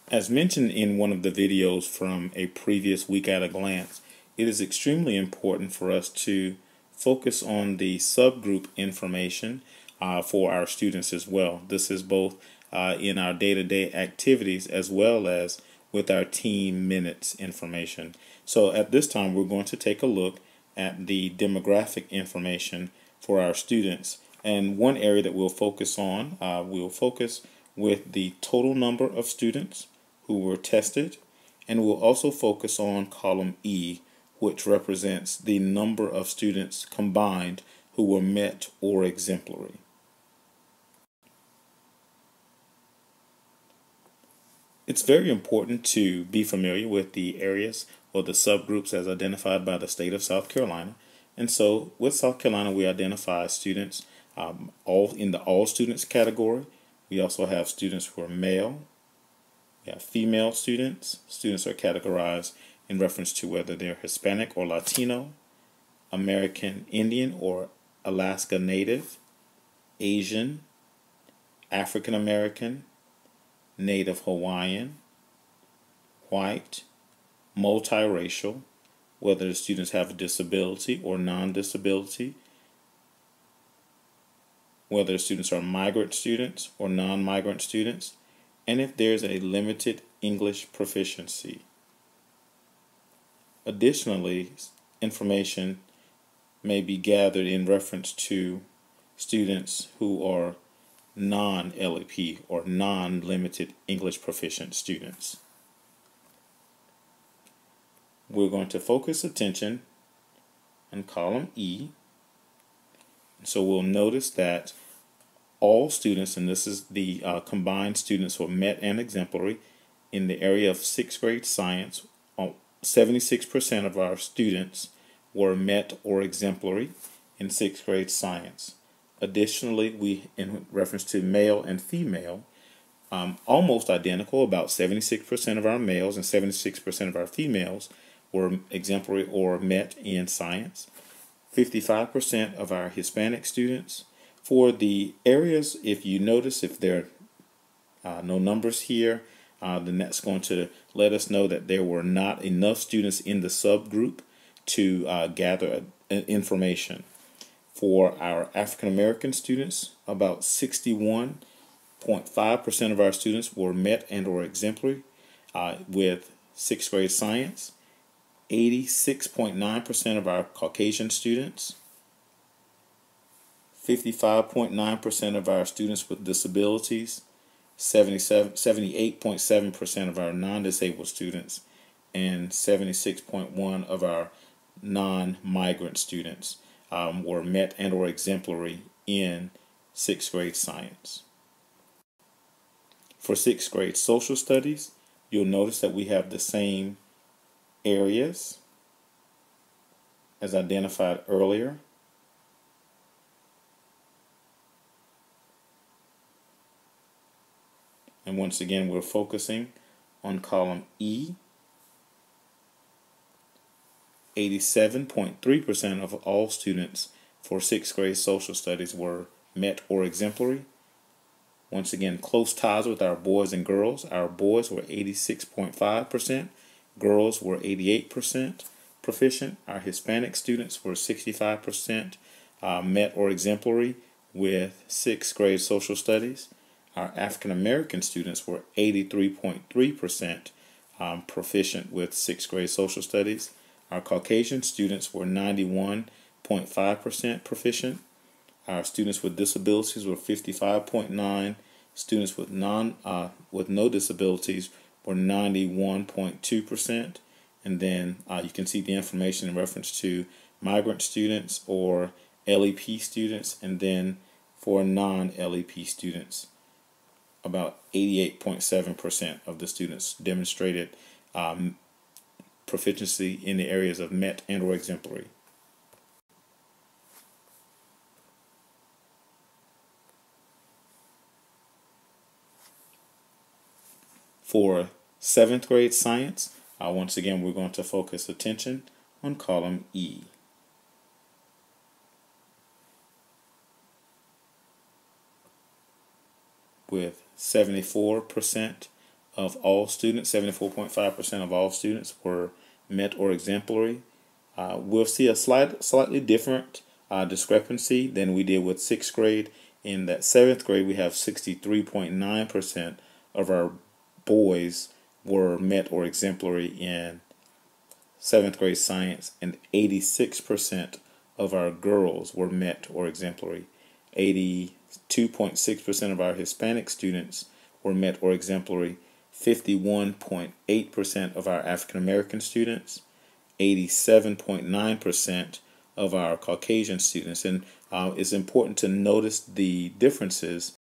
As mentioned in one of the videos from a previous week at a glance, it is extremely important for us to focus on the subgroup information for our students as well. This is both in our day-to-day activities as well as with our team minutes information. So at this time, we're going to take a look at the demographic information for our students. And one area that we'll focus on, we'll focus with the total number of students who were tested, and we'll also focus on column E, which represents the number of students combined who were met or exemplary. It's very important to be familiar with the areas or the subgroups as identified by the state of South Carolina. And so with South Carolina, we identify students all in the all students category. We also have students who are male. We have female students. Students are categorized in reference to whether they're Hispanic or Latino, American Indian or Alaska Native, Asian, African American, Native Hawaiian, white, multiracial, whether the students have a disability or non-disability, whether the students are migrant students or non-migrant students, and if there's a limited English proficiency. Additionally, information may be gathered in reference to students who are non-LEP or non-limited English proficient students. We're going to focus attention on column E. So we'll notice that all students, and this is the combined students who are met and exemplary in the area of 6th grade science, 76% of our students were met or exemplary in 6th grade science. Additionally, we, in reference to male and female, almost identical, about 76% of our males and 76% of our females were exemplary or met in science. 55% of our Hispanic students. For the areas, if you notice, if there are no numbers here, then that's going to let us know that there were not enough students in the subgroup to gather information. For our African American students, about 61.5% of our students were met and or exemplary with 6th grade science. 86.9% of our Caucasian students, 55.9% of our students with disabilities, 78.7% of our non-disabled students, and 76.1% of our non-migrant students were met and or exemplary in 6th grade science. For 6th grade social studies, you'll notice that we have the same areas as identified earlier. And once again, we're focusing on column E. 87.3% of all students for 6th grade social studies were met or exemplary. Once again, close ties with our boys and girls. Our boys were 86.5%. Girls were 88% proficient. Our Hispanic students were 65% met or exemplary with 6th grade social studies. Our African American students were 83.3% proficient with 6th grade social studies. Our Caucasian students were 91.5% proficient. Our students with disabilities were 55.9%. Students with no disabilities were 91.2%, and then you can see the information in reference to migrant students or LEP students, and then for non-LEP students, about 88.7% of the students demonstrated proficiency in the areas of met and or exemplary. For 7th grade science, once again, we're going to focus attention on column E. With 74% of all students, 74.5% of all students were met or exemplary. We'll see a slightly different discrepancy than we did with 6th grade. In that 7th grade, we have 63.9% of our boys were met or exemplary in 7th grade science, and 86% of our girls were met or exemplary. 82.6% of our Hispanic students were met or exemplary. 51.8% of our African American students, 87.9% of our Caucasian students. And it's important to notice the differences